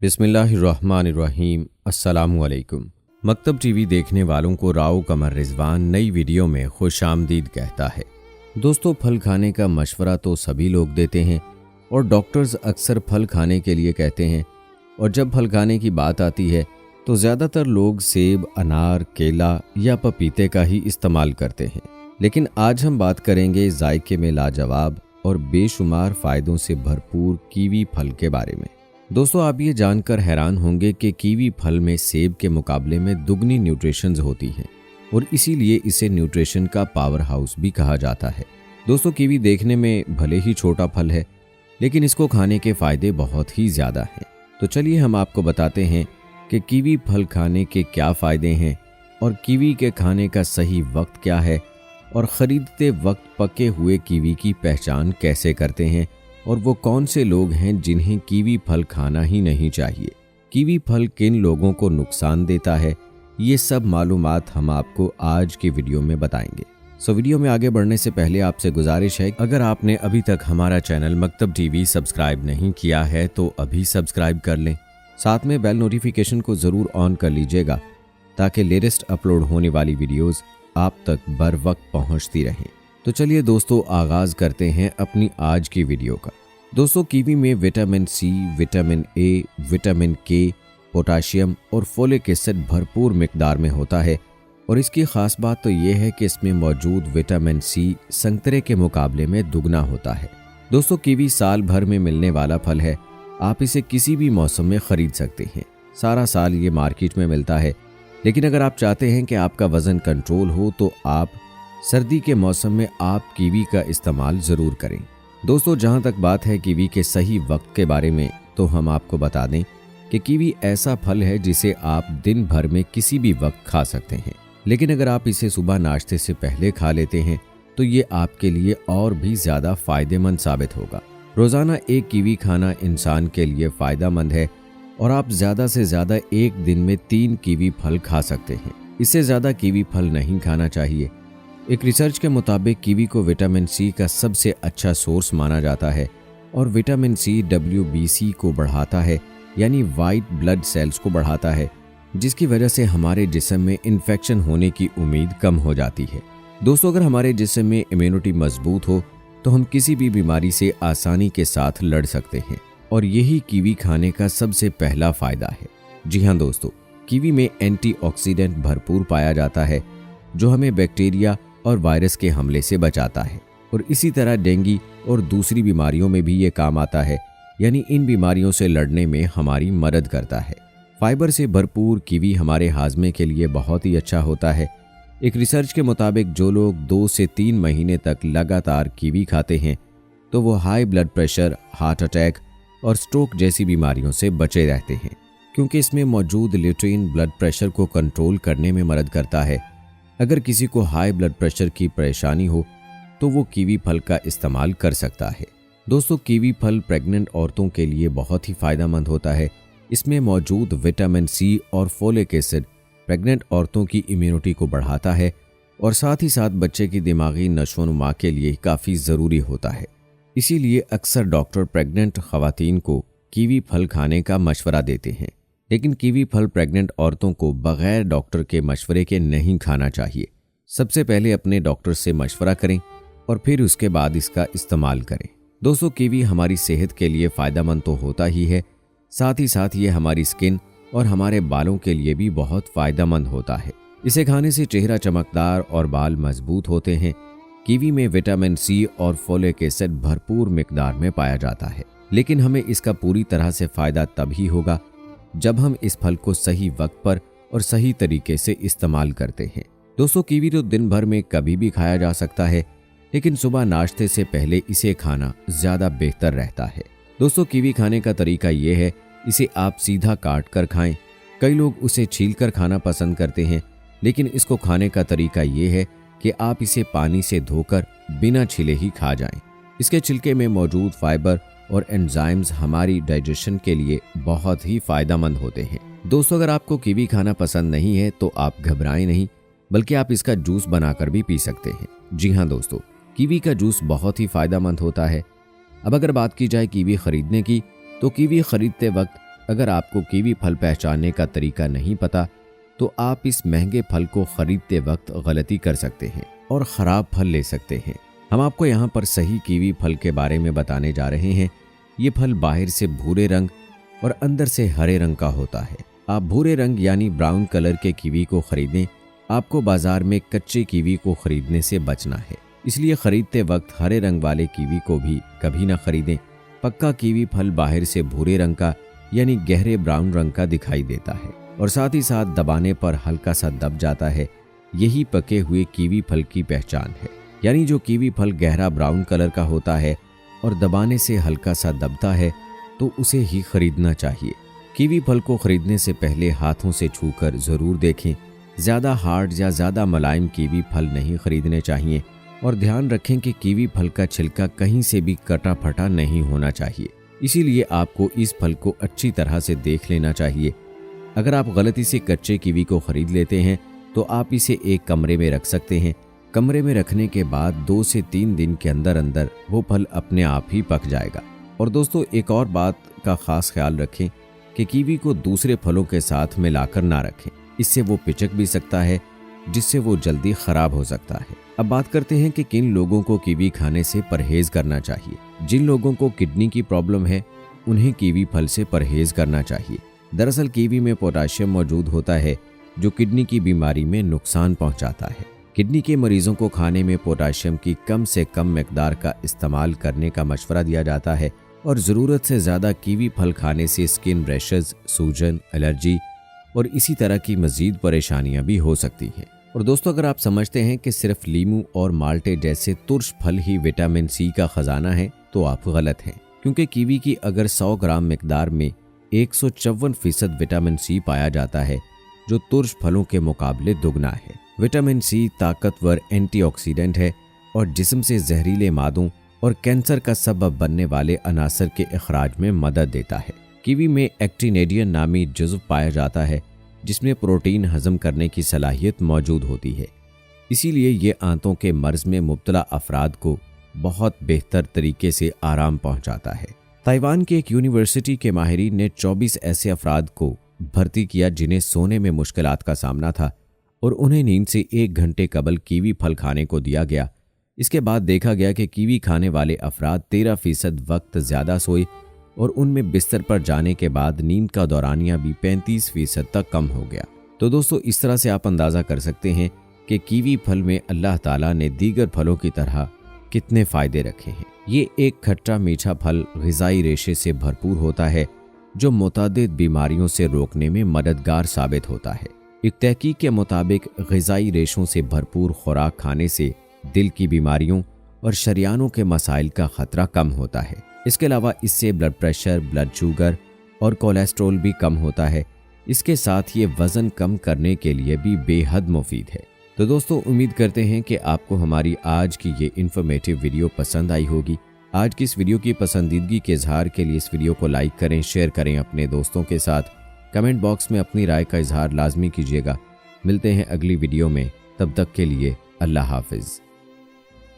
बिस्मिल्लाहिर्रहमानिर्रहीम। अस्सलामुअलैकुम। मकतब टीवी देखने वालों को राव कमर रिजवान नई वीडियो में खुशामदीद कहता है। दोस्तों, फल खाने का मशवरा तो सभी लोग देते हैं और डॉक्टर्स अक्सर फल खाने के लिए कहते हैं, और जब फल खाने की बात आती है तो ज़्यादातर लोग सेब, अनार, केला या पपीते का ही इस्तेमाल करते हैं। लेकिन आज हम बात करेंगे जायके में लाजवाब और बेशुमार फ़ायदों से भरपूर कीवी फल के बारे में। दोस्तों, आप ये जानकर हैरान होंगे कि कीवी फल में सेब के मुकाबले में दुगनी न्यूट्रिशंस होती हैं और इसीलिए इसे न्यूट्रिशन का पावर हाउस भी कहा जाता है। दोस्तों, कीवी देखने में भले ही छोटा फल है, लेकिन इसको खाने के फ़ायदे बहुत ही ज़्यादा हैं। तो चलिए हम आपको बताते हैं कि कीवी फल खाने के क्या फ़ायदे हैं और कीवी के खाने का सही वक्त क्या है, और ख़रीदते वक्त पके हुए कीवी की पहचान कैसे करते हैं, और वो कौन से लोग हैं जिन्हें कीवी फल खाना ही नहीं चाहिए। कीवी फल किन लोगों को नुकसान देता है, ये सब मालूमात हम आपको आज की वीडियो में बताएंगे। वीडियो में आगे बढ़ने से पहले आपसे गुजारिश है, अगर आपने अभी तक हमारा चैनल मकतब टीवी सब्सक्राइब नहीं किया है तो अभी सब्सक्राइब कर लें। साथ में बेल नोटिफिकेशन को ज़रूर ऑन कर लीजिएगा ताकि लेटेस्ट अपलोड होने वाली वीडियोज़ आप तक बर वक्त पहुँचती रहें। तो चलिए दोस्तों, आगाज़ करते हैं अपनी आज की वीडियो का। दोस्तों, कीवी में vitamin C, vitamin A, vitamin K, potassium और फोलिक एसिड भरपूर मिकदार में होता है, और इसकी ख़ास बात तो ये है कि इसमें मौजूद विटामिन सी संतरे के मुकाबले में दुगना होता है। दोस्तों, कीवी साल भर में मिलने वाला फल है। आप इसे किसी भी मौसम में ख़रीद सकते हैं। सारा साल ये मार्केट में मिलता है, लेकिन अगर आप चाहते हैं कि आपका वज़न कंट्रोल हो तो आप सर्दी के मौसम में आप कीवी का इस्तेमाल ज़रूर करें। दोस्तों, जहाँ तक बात है कीवी के सही वक्त के बारे में, तो हम आपको बता दें कि कीवी ऐसा फल है जिसे आप दिन भर में किसी भी वक्त खा सकते हैं। लेकिन अगर आप इसे सुबह नाश्ते से पहले खा लेते हैं तो ये आपके लिए और भी ज़्यादा फ़ायदेमंद साबित होगा। रोज़ाना एक कीवी खाना इंसान के लिए फ़ायदेमंद है, और आप ज़्यादा से ज़्यादा एक दिन में 3 कीवी फल खा सकते हैं। इससे ज़्यादा कीवी फल नहीं खाना चाहिए। एक रिसर्च के मुताबिक कीवी को विटामिन सी का सबसे अच्छा सोर्स माना जाता है, और विटामिन सी WBC को बढ़ाता है, यानी वाइट ब्लड सेल्स को बढ़ाता है, जिसकी वजह से हमारे जिस्म में इन्फेक्शन होने की उम्मीद कम हो जाती है। दोस्तों, अगर हमारे जिस्म में इम्यूनिटी मजबूत हो तो हम किसी भी बीमारी से आसानी के साथ लड़ सकते हैं, और यही कीवी खाने का सबसे पहला फ़ायदा है। जी हाँ दोस्तों, कीवी में एंटीऑक्सीडेंट भरपूर पाया जाता है जो हमें बैक्टीरिया और वायरस के हमले से बचाता है, और इसी तरह डेंगू और दूसरी बीमारियों में भी ये काम आता है, यानी इन बीमारियों से लड़ने में हमारी मदद करता है। फाइबर से भरपूर कीवी हमारे हाजमे के लिए बहुत ही अच्छा होता है। एक रिसर्च के मुताबिक जो लोग 2 से 3 महीने तक लगातार कीवी खाते हैं तो वो high blood pressure, heart attack और स्ट्रोक जैसी बीमारियों से बचे रहते हैं, क्योंकि इसमें मौजूद ल्यूटीन ब्लड प्रेशर को कंट्रोल करने में मदद करता है। अगर किसी को हाई ब्लड प्रेशर की परेशानी हो तो वो कीवी फल का इस्तेमाल कर सकता है। दोस्तों, कीवी फल प्रेग्नेंट औरतों के लिए बहुत ही फ़ायदेमंद होता है। इसमें मौजूद विटामिन सी और फोलिक एसिड प्रेग्नेंट औरतों की इम्यूनिटी को बढ़ाता है, और साथ ही साथ बच्चे की दिमागी नशोनुमा के लिए काफ़ी ज़रूरी होता है। इसीलिए अक्सर डॉक्टर प्रेग्नेंट ख़वातीन को कीवी फल खाने का मशवरा देते हैं। लेकिन कीवी फल प्रेग्नेंट औरतों को बग़ैर डॉक्टर के मशवरे के नहीं खाना चाहिए। सबसे पहले अपने डॉक्टर से मशवरा करें और फिर उसके बाद इसका इस्तेमाल करें। दोस्तों, कीवी हमारी सेहत के लिए फ़ायदेमंद तो होता ही है, साथ ही साथ ये हमारी स्किन और हमारे बालों के लिए भी बहुत फ़ायदेमंद होता है। इसे खाने से चेहरा चमकदार और बाल मजबूत होते हैं। कीवी में विटामिन सी और फोलिक एसिड भरपूर मिकदार में पाया जाता है, लेकिन हमें इसका पूरी तरह से फ़ायदा तभी होगा जब हम इस फल को सही वक्त पर और सही तरीके से इस्तेमाल करते हैं। दोस्तों, कीवी तो दिन भर में कभी भी खाया जा सकता है, लेकिन सुबह नाश्ते से पहले इसे खाना ज़्यादा बेहतर रहता है। दोस्तों, कीवी खाने का तरीका ये है, इसे आप सीधा काट कर खाएं। कई लोग उसे छील कर खाना पसंद करते हैं, लेकिन इसको खाने का तरीका ये है कि आप इसे पानी से धोकर बिना छिले ही खा जाएं। इसके छिलके में मौजूद फाइबर और एंजाइम्स हमारी डाइजेशन के लिए बहुत ही फ़ायदेमंद होते हैं। दोस्तों, अगर आपको कीवी खाना पसंद नहीं है तो आप घबराएं नहीं, बल्कि आप इसका जूस बनाकर भी पी सकते हैं। जी हाँ दोस्तों, कीवी का जूस बहुत ही फ़ायदेमंद होता है। अब अगर बात की जाए कीवी ख़रीदने की, तो कीवी ख़रीदते वक्त अगर आपको कीवी फल पहचानने का तरीका नहीं पता तो आप इस महंगे फल को खरीदते वक्त गलती कर सकते हैं और ख़राब फल ले सकते हैं। हम आपको यहाँ पर सही कीवी फल के बारे में बताने जा रहे हैं। ये फल बाहर से भूरे रंग और अंदर से हरे रंग का होता है। आप भूरे रंग यानी ब्राउन कलर के कीवी को खरीदें। आपको बाजार में कच्चे कीवी को खरीदने से बचना है, इसलिए खरीदते वक्त हरे रंग वाले कीवी को भी कभी ना खरीदें। पक्का कीवी फल बाहर से भूरे रंग का यानी गहरे ब्राउन रंग का दिखाई देता है और साथ ही साथ दबाने पर हल्का सा दब जाता है। यही पके हुए कीवी फल की पहचान है, यानी जो कीवी फल गहरा ब्राउन कलर का होता है और दबाने से हल्का सा दबता है तो उसे ही खरीदना चाहिए। कीवी फल को खरीदने से पहले हाथों से छूकर ज़रूर देखें। ज़्यादा हार्ड या ज़्यादा मुलायम कीवी फल नहीं खरीदने चाहिए और ध्यान रखें कि कीवी फल का छिलका कहीं से भी कटा फटा नहीं होना चाहिए। इसीलिए आपको इस फल को अच्छी तरह से देख लेना चाहिए। अगर आप गलती से कच्चे कीवी को खरीद लेते हैं तो आप इसे एक कमरे में रख सकते हैं। कमरे में रखने के बाद 2 से 3 दिन के अंदर अंदर वो फल अपने आप ही पक जाएगा। और दोस्तों, एक और बात का खास ख्याल रखें कि कीवी को दूसरे फलों के साथ मिलाकर ना रखें, इससे वो पिचक भी सकता है जिससे वो जल्दी खराब हो सकता है। अब बात करते हैं कि किन लोगों को कीवी खाने से परहेज करना चाहिए। जिन लोगों को किडनी की प्रॉब्लम है उन्हें कीवी फल से परहेज करना चाहिए। दरअसल कीवी में पोटाशियम मौजूद होता है जो किडनी की बीमारी में नुकसान पहुंचाता है। किडनी के मरीजों को खाने में पोटाशियम की कम से कम मिकदार का इस्तेमाल करने का मशवरा दिया जाता है और ज़रूरत से ज़्यादा कीवी फल खाने से स्किन रैशेज, सूजन, एलर्जी और इसी तरह की मज़ीद परेशानियां भी हो सकती हैं। और दोस्तों, अगर आप समझते हैं कि सिर्फ लीमू और माल्टे जैसे तुर्श फल ही विटामिन सी का खजाना है तो आप गलत हैं, क्योंकि कीवी की अगर 100 ग्राम मिकदार में 154% विटामिन सी पाया जाता है जो तुर्श फलों के मुकाबले दुगना है। विटामिन सी ताकतवर एंटीऑक्सीडेंट है और जिस्म से जहरीले मादों और कैंसर का सबब बनने वाले अनासर के इखराज में मदद देता है। कीवी में एक्टिनेडियन नामी जुज़्व पाया जाता है जिसमें प्रोटीन हजम करने की सलाहियत मौजूद होती है। इसीलिए ये आंतों के मर्ज में मुब्तला अफराद को बहुत बेहतर तरीके से आराम पहुंचाता है। ताइवान की एक यूनिवर्सिटी के माहिरीन ने 24 ऐसे अफराद को भर्ती किया जिन्हें सोने में मुश्किलात का सामना था और उन्हें नींद से 1 घंटे कबल कीवी फल खाने को दिया गया। इसके बाद देखा गया कि कीवी खाने वाले अफराद 13% वक्त ज़्यादा सोए और उनमें बिस्तर पर जाने के बाद नींद का दौरानिया भी 35% तक कम हो गया। तो दोस्तों, इस तरह से आप अंदाज़ा कर सकते हैं कि कीवी फल में अल्लाह ताला ने दीगर फलों की तरह कितने फ़ायदे रखे हैं। ये एक खट्टा मीठा फल ग़िज़ाई रेशे से भरपूर होता है जो मुतादिद बीमारियों से रोकने में मददगार साबित होता है। एक तहकीक के मुताबिक ग़िज़ाई रेशों से भरपूर खुराक खाने से दिल की बीमारियों और शरियानों के मसाइल का ख़तरा कम होता है। इसके अलावा इससे ब्लड प्रेशर, ब्लड शुगर और कोलेस्ट्रॉल भी कम होता है। इसके साथ ये वज़न कम करने के लिए भी बेहद मुफीद है। तो दोस्तों, उम्मीद करते हैं कि आपको हमारी आज की ये इन्फॉर्मेटिव वीडियो पसंद आई होगी। आज की इस वीडियो की पसंदीदगी के इजहार के लिए इस वीडियो को लाइक करें, शेयर करें अपने दोस्तों के साथ। कमेंट बॉक्स में अपनी राय का इजहार लाजमी कीजिएगा। मिलते हैं अगली वीडियो में, तब तक के लिए अल्लाह हाफिज़।